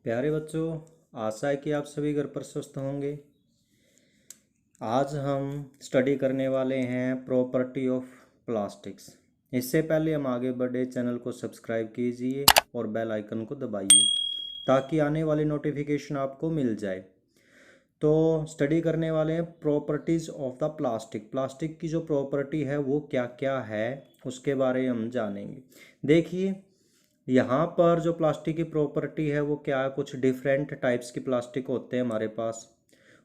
प्यारे बच्चों, आशा है कि आप सभी घर पर स्वस्थ होंगे। आज हम स्टडी करने वाले हैं प्रॉपर्टी ऑफ प्लास्टिक्स। इससे पहले हम आगे बढ़े, चैनल को सब्सक्राइब कीजिए और बेल आइकन को दबाइए ताकि आने वाली नोटिफिकेशन आपको मिल जाए। तो स्टडी करने वाले हैं properties of the plastic. Plastic की जो प्रॉपर्टी है वो क्या क्या है उसके बारे में हम जानेंगे। देखिए, यहाँ पर जो प्लास्टिक की प्रॉपर्टी है वो क्या है, कुछ डिफरेंट टाइप्स के प्लास्टिक होते हैं हमारे पास।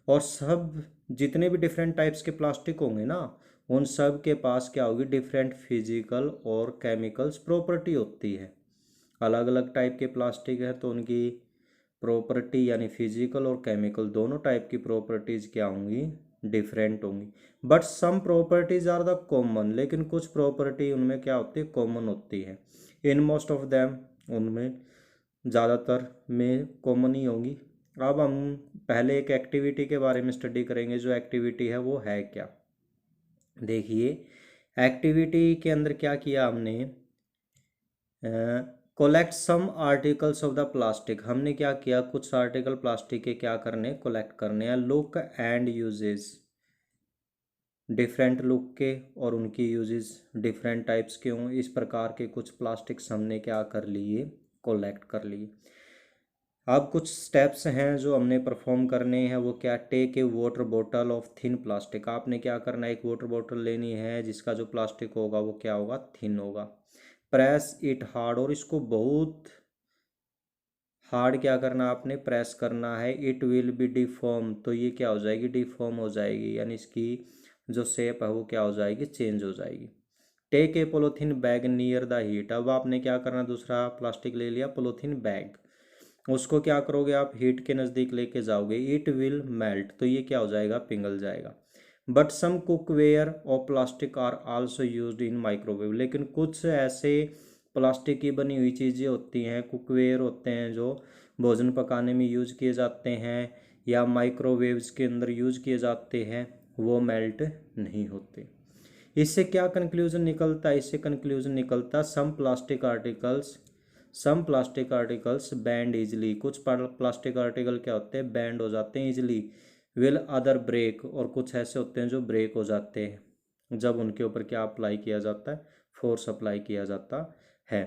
और सब जितने भी डिफरेंट टाइप्स के प्लास्टिक होंगे ना, उन सब के पास क्या होगी, डिफरेंट फिजिकल और केमिकल्स प्रॉपर्टी होती है। अलग अलग टाइप के प्लास्टिक है तो उनकी प्रॉपर्टी यानी फिजिकल और केमिकल दोनों टाइप की प्रॉपर्टीज़ क्या होंगी, डिफरेंट होंगी। But some properties are the common, लेकिन कुछ प्रॉपर्टी उनमें क्या होती है, कॉमन होती है। इन मोस्ट ऑफ देम, उनमें ज़्यादातर में कॉमन ही होंगी। अब हम पहले एक एक्टिविटी के बारे में स्टडी करेंगे। जो एक्टिविटी है वो है क्या, देखिए एक्टिविटी के अंदर क्या किया हमने, collect some articles of the plastic. हमने क्या किया, कुछ आर्टिकल प्लास्टिक के क्या करने, कलेक्ट करने हैं। Look and uses, different look के और उनकी यूजेस डिफरेंट टाइप्स के हों, इस प्रकार के कुछ प्लास्टिक्स हमने क्या कर लिए, कलेक्ट कर लिए। अब कुछ स्टेप्स हैं जो हमने परफॉर्म करने हैं। वो क्या, take a water bottle of thin plastic. आपने क्या करना है, एक वाटर बॉटल लेनी है जिसका जो प्लास्टिक होगा वो क्या होगा, थिन होगा। प्रेस इट हार्ड, और इसको बहुत हार्ड क्या करना, आपने प्रेस करना है। इट विल बी डिफॉर्म, तो ये क्या हो जाएगी, डिफॉर्म हो जाएगी, यानी इसकी जो शेप है वो क्या हो जाएगी, चेंज हो जाएगी। Take a polythene bag near the heat. अब आपने क्या करना, दूसरा प्लास्टिक ले लिया, पोलोथीन बैग, उसको क्या करोगे आप, हीट के नज़दीक लेके जाओगे। इट विल मेल्ट, तो ये क्या हो जाएगा, पिघल जाएगा। बट सम कुकवेयर और plastic are also used in microwave, लेकिन कुछ ऐसे प्लास्टिक की बनी हुई चीज़ें होती हैं, कुकवेयर होते हैं जो भोजन पकाने में यूज किए जाते हैं या माइक्रोवेव्स के अंदर यूज किए जाते हैं, वो मेल्ट नहीं होते। इससे क्या कंक्लूजन निकलता है, इससे कंक्लूजन निकलता, सम प्लास्टिक आर्टिकल्स बैंड इजिली। कुछ प्लास्टिक आर्टिकल क्या होते हैं, बैंड हो जाते हैं इजिली। विल अदर ब्रेक, और कुछ ऐसे होते हैं जो ब्रेक हो जाते हैं जब उनके ऊपर क्या अप्लाई किया जाता है, फोर्स अप्लाई किया जाता है।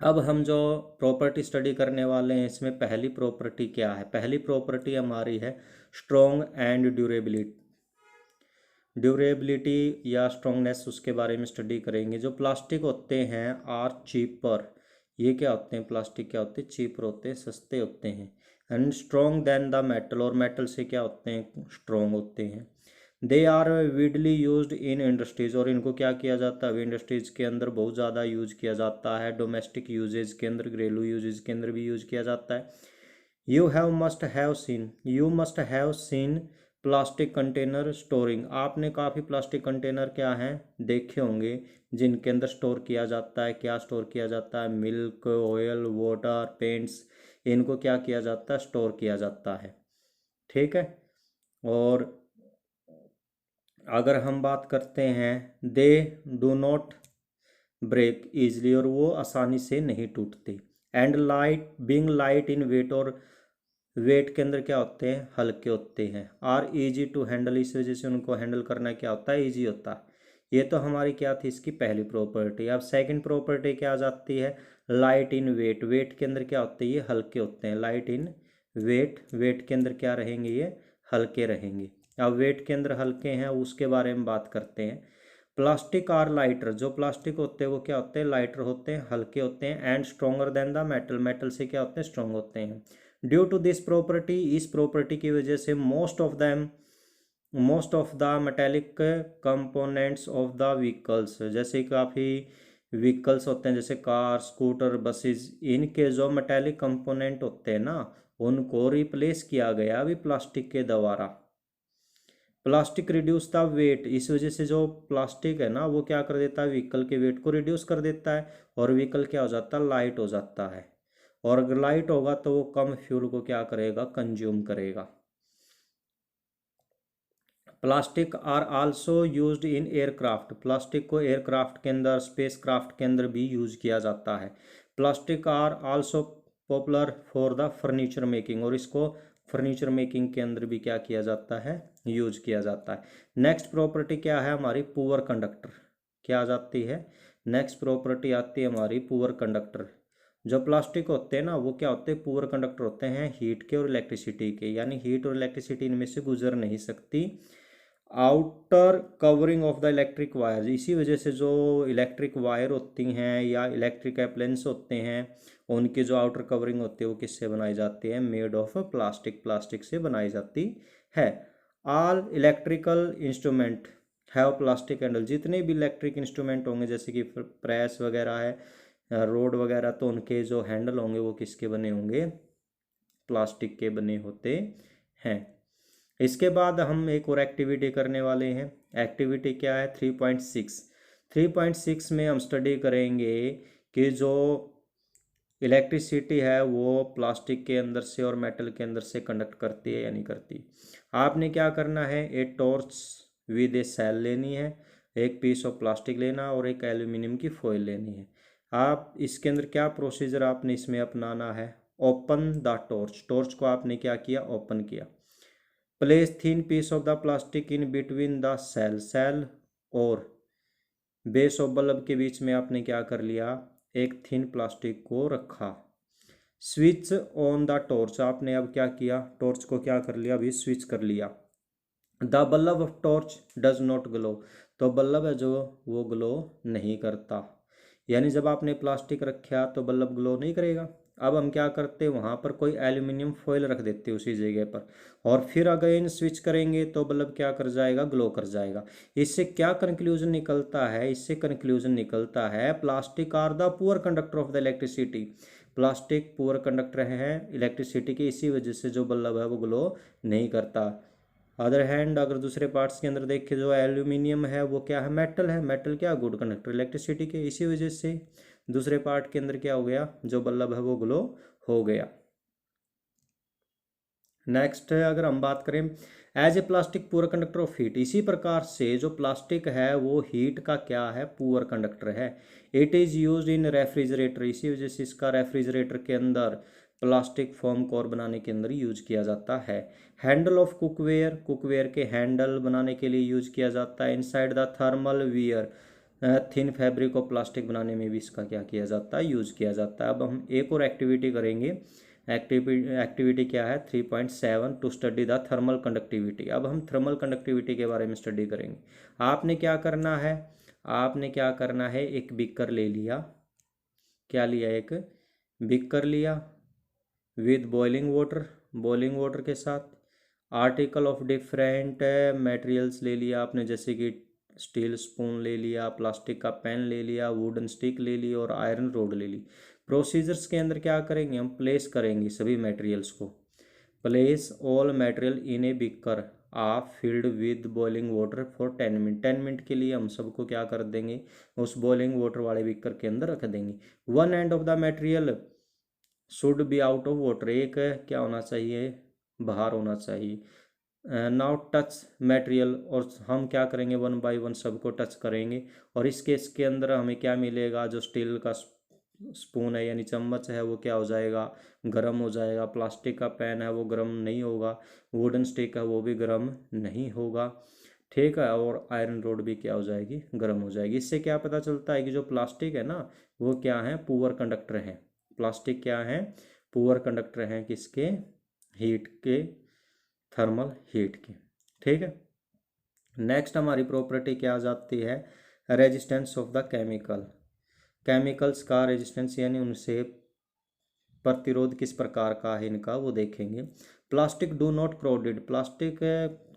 अब हम जो प्रॉपर्टी स्टडी करने वाले हैं, इसमें पहली प्रॉपर्टी क्या है, पहली प्रॉपर्टी हमारी है स्ट्रॉन्ग एंड ड्यूरेबिलिटी या स्ट्रॉन्गनेस, उसके बारे में स्टडी करेंगे। जो प्लास्टिक होते हैं आर चीपर, ये क्या होते हैं, प्लास्टिक क्या होते हैं, चीपर होते हैं, सस्ते होते हैं। And strong then the metal, और मेटल से क्या होते हैं, स्ट्रॉन्ग होते हैं। They are widely used in industries, और इनको क्या किया जाता है, इंडस्ट्रीज के अंदर बहुत ज़्यादा यूज किया जाता है। डोमेस्टिक यूजेज के अंदर, घरेलू यूजेज के अंदर भी यूज किया जाता है। You must have seen plastic container storing. आपने काफ़ी प्लास्टिक कंटेनर क्या हैं, देखे होंगे, जिनके अंदर स्टोर किया जाता है। क्या स्टोर किया जाता है, मिल्क, ऑयल, वाटर, पेंट्स, इनको क्या किया जाता है, स्टोर किया जाता है। ठीक है। और अगर हम बात करते हैं, they do not break easily, और वो आसानी से नहीं टूटते। And light being light in weight, और वेट के अंदर क्या होते हैं, हल्के होते हैं। आर इजी टू हैंडल, इस वजह से उनको हैंडल करना क्या होता है, इजी होता है। ये तो हमारी क्या थी, इसकी पहली प्रॉपर्टी। अब सेकंड प्रॉपर्टी क्या आ जाती है, लाइट इन वेट। वेट के अंदर क्या होते हैं, ये हल्के होते हैं। लाइट इन वेट, वेट के अंदर क्या रहेंगे, ये हल्के रहेंगे। अब वेट के अंदर हल्के हैं, उसके बारे में बात करते हैं। प्लास्टिक आर लाइटर, जो प्लास्टिक होते हैं वो क्या होते हैं, लाइटर होते हैं, हल्के होते हैं। And stronger then the metal, metal से क्या होते हैं, स्ट्रॉन्ग होते हैं। ड्यू टू दिस प्रॉपर्टी, इस प्रॉपर्टी की वजह से most of the metallic components of the vehicles, जैसे काफ़ी व्हीकल्स होते हैं जैसे कार, स्कूटर, बसेस, इनके जो मेटेलिक कंपोनेंट होते हैं ना, उनको रिप्लेस किया गया अभी प्लास्टिक के द्वारा। प्लास्टिक रिड्यूस द वेट, इस वजह से जो प्लास्टिक है ना वो क्या कर देता है, व्हीकल के वेट को रिड्यूस कर देता है, और व्हीकल क्या हो जाता है, लाइट हो जाता है। और अगर लाइट होगा तो वो कम फ्यूल को क्या करेगा, कंज्यूम करेगा। Plastic are also used in aircraft, plastic को एयरक्राफ्ट के अंदर, स्पेस क्राफ्ट के अंदर भी यूज किया जाता है। Plastic are also popular for the furniture making, और इसको फर्नीचर मेकिंग के अंदर भी क्या किया जाता है, यूज किया जाता है। नेक्स्ट प्रॉपर्टी क्या है हमारी, पुअर कंडक्टर। क्या आ जाती है, नेक्स्ट प्रॉपर्टी आती है हमारी पुअर कंडक्टर। जो प्लास्टिक होते हैं ना वो क्या होते हैं, पुअर कंडक्टर होते हैं हीट के और इलेक्ट्रिसिटी के, यानी हीट और इलेक्ट्रिसिटी इनमें से गुजर नहीं सकती। Outer covering of the electric wire, इसी वजह से जो इलेक्ट्रिक वायर होती हैं या इलेक्ट्रिक अप्लायंस होते हैं उनकी जो आउटर कवरिंग होती है वो किससे बनाई जाती है, मेड ऑफ प्लास्टिक, प्लास्टिक से बनाई जाती है। All electrical instrument have plastic handle, जितने भी इलेक्ट्रिक इंस्ट्रूमेंट होंगे जैसे कि प्रेस वगैरह है, रोड वगैरह, तो उनके जो हैंडल होंगे वो किसके बने होंगे, प्लास्टिक के बने होते हैं। इसके बाद हम एक और एक्टिविटी करने वाले हैं। एक्टिविटी क्या है, 3.6। 3.6 में हम स्टडी करेंगे कि जो इलेक्ट्रिसिटी है वो प्लास्टिक के अंदर से और मेटल के अंदर से कंडक्ट करती है या नहीं करती। आपने क्या करना है, एक टॉर्च विद ए सेल लेनी है, एक पीस ऑफ प्लास्टिक लेना और एक एल्यूमिनियम की फॉइल लेनी है। आप इसके अंदर क्या प्रोसीजर आपने इसमें अपनाना है, ओपन द टॉर्च, टॉर्च को आपने क्या किया, ओपन किया। Place thin piece of the plastic in between the cell, cell और बेस ऑफ बल्ब के बीच में आपने क्या कर लिया, एक थिन प्लास्टिक को रखा। स्विच ऑन द टॉर्च, आपने अब क्या किया, टॉर्च को क्या कर लिया, अभी स्विच कर लिया। The bulb of torch does not glow, तो बल्ब है जो वो ग्लो नहीं करता, यानी जब आपने प्लास्टिक रखा तो बल्ब ग्लो नहीं करेगा। अब हम क्या करते, वहाँ पर कोई एल्यूमिनियम फॉइल रख देते उसी जगह पर, और फिर अगेन स्विच करेंगे तो बल्ब क्या कर जाएगा, ग्लो कर जाएगा। इससे क्या कंक्लूजन निकलता है, इससे कंक्लूजन निकलता है plastic are the poor conductor of the electricity, plastic poor conductor है इलेक्ट्रिसिटी के, इसी वजह से जो बल्ब है वो ग्लो नहीं करता। अदर हैंड अगर दूसरे पार्ट्स के अंदर देखें, जो एल्यूमिनियम है वो क्या है, मेटल है, मेटल क्या, गुड कंडक्टर इलेक्ट्रिसिटी के, इसी वजह से दूसरे पार्ट के अंदर क्या हो गया, जो बल्ब है वो ग्लो हो गया। नेक्स्ट अगर हम बात करें, as a plastic poor conductor of heat, इसी प्रकार से जो प्लास्टिक है वो हीट का क्या है, पुअर कंडक्टर है। It is use in refrigerator, इसी वजह से इसका रेफ्रिजरेटर के अंदर प्लास्टिक फोम कोर बनाने के अंदर यूज किया जाता है। हैंडल ऑफ कुकवेयर, कुकवेयर के हैंडल बनाने के लिए यूज किया जाता है। Inside the thermal wear, thin fabric of plastic बनाने में भी इसका क्या किया जाता है, यूज किया जाता है। अब हम एक और एक्टिविटी करेंगे। एक्टिविटी क्या है, 3.7 to study the thermal conductivity. अब हम थर्मल कंडक्टिविटी के बारे में स्टडी करेंगे। आपने क्या करना है, आपने क्या करना है, एक बीकर ले लिया, क्या लिया, एक बीकर लिया with boiling water, boiling water के साथ। आर्टिकल ऑफ डिफरेंट मटेरियल्स ले लिया आपने, जैसे कि स्टील स्पून ले लिया, प्लास्टिक का पेन ले लिया, वुडन स्टिक ले ली और आयरन रोड ले ली। प्रोसीजर्स के अंदर क्या करेंगे, हम प्लेस करेंगे सभी मटेरियल्स को। Place all material in a beaker आप filled with boiling water for 10 minute, 10 minute के लिए हम सबको क्या कर देंगे, उस बॉइलिंग वाटर वाले बीकर के अंदर रख देंगे। One end of the material should be out of water, एक क्या होना चाहिए, बाहर होना चाहिए। नाउ टच मटेरियल, और हम क्या करेंगे, वन बाय वन सबको टच करेंगे, और इस केस के अंदर हमें क्या मिलेगा, जो स्टील का स्पून है यानी चम्मच है वो क्या हो जाएगा, गर्म हो जाएगा। प्लास्टिक का पैन है वो गर्म नहीं होगा, वुडन स्टिक है वो भी गर्म नहीं होगा, ठीक है। और आयरन रोड भी क्या हो जाएगी, गर्म हो जाएगी। इससे क्या पता चलता है कि जो प्लास्टिक है ना वो क्या है, पुअर कंडक्टर है। प्लास्टिक क्या है, पुअर कंडक्टर है किसके, हीट के, थर्मल हीट के, ठीक है। नेक्स्ट हमारी प्रॉपर्टी क्या आ जाती है, resistance of the chemical, chemicals का रेजिस्टेंस यानी उनसे प्रतिरोध किस प्रकार का है इनका वो देखेंगे। प्लास्टिक डू नॉट क्रोडेड, प्लास्टिक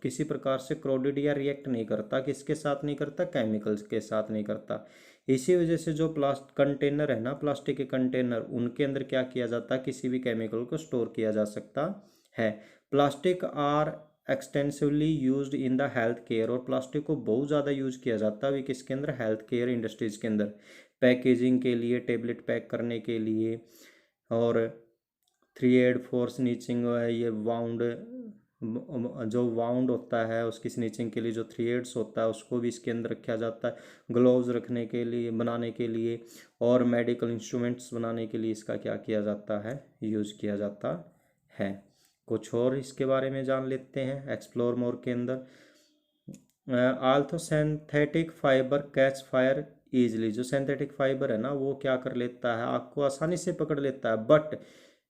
किसी प्रकार से क्रोडेड या रिएक्ट नहीं करता, किसके साथ नहीं करता, केमिकल्स के साथ नहीं करता। इसी वजह से जो कंटेनर है ना, प्लास्टिक के कंटेनर, उनके अंदर क्या किया जाता है, किसी भी केमिकल को स्टोर किया जा सकता है। Plastic are extensively used in the health care, और प्लास्टिक को बहुत ज़्यादा यूज किया जाता है अभी किसके अंदर, हेल्थ केयर इंडस्ट्रीज के अंदर, पैकेजिंग के लिए, टेबलेट पैक करने के लिए, और 3 एड 4 स्नीचिंग है ये वाउंड जो वाउंड होता है उसकी स्निचिंग के लिए जो थ्रेड्स होता है उसको भी इसके अंदर रखा जाता है, ग्लोव्स रखने के लिए, बनाने के लिए, और मेडिकल इंस्ट्रूमेंट्स बनाने के लिए इसका क्या किया जाता है, यूज़ किया जाता है। कुछ और इसके बारे में जान लेते हैं एक्सप्लोर मोर के अंदर। Although synthetic fibre catch fire easily, जो सिंथेटिक फाइबर है ना वो क्या कर लेता है, आग को आसानी से पकड़ लेता है, but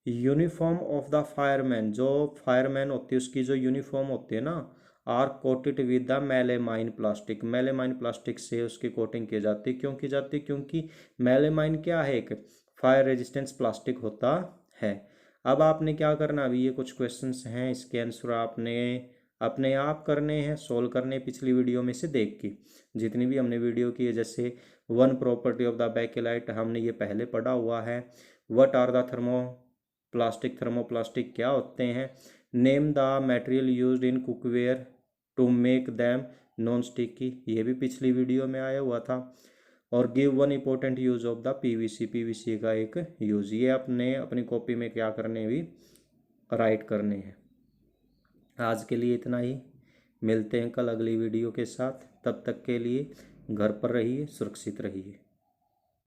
uniform of the fireman, जो फायरमैन होती है उसकी जो यूनिफॉर्म होती है ना, are coated with the melamine plastic, melamine plastic से उसकी कोटिंग की जाती है। क्यों की जाती है? क्योंकि मेलेमाइन क्या है, एक फायर रेजिस्टेंस प्लास्टिक होता है। अब आपने क्या करना, अभी ये कुछ क्वेश्चंस हैं, इसके आंसर आपने अपने आप करने हैं, सोल्व करने पिछली वीडियो में से देख के, जितनी भी हमने वीडियो की है। जैसे one property of the bakelite हमने ये पहले पढ़ा हुआ है। व्हाट आर द थर्मोप्लास्टिक क्या होते हैं। Name the material used in cookware to make them non sticky, ये भी पिछली वीडियो में आया हुआ था। और give one important use of the PVC, PVC का एक यूज, ये अपने अपनी कॉपी में क्या करने भी राइट करने हैं। आज के लिए इतना ही, मिलते हैं कल अगली वीडियो के साथ। तब तक के लिए घर पर रहिए, सुरक्षित रहिए।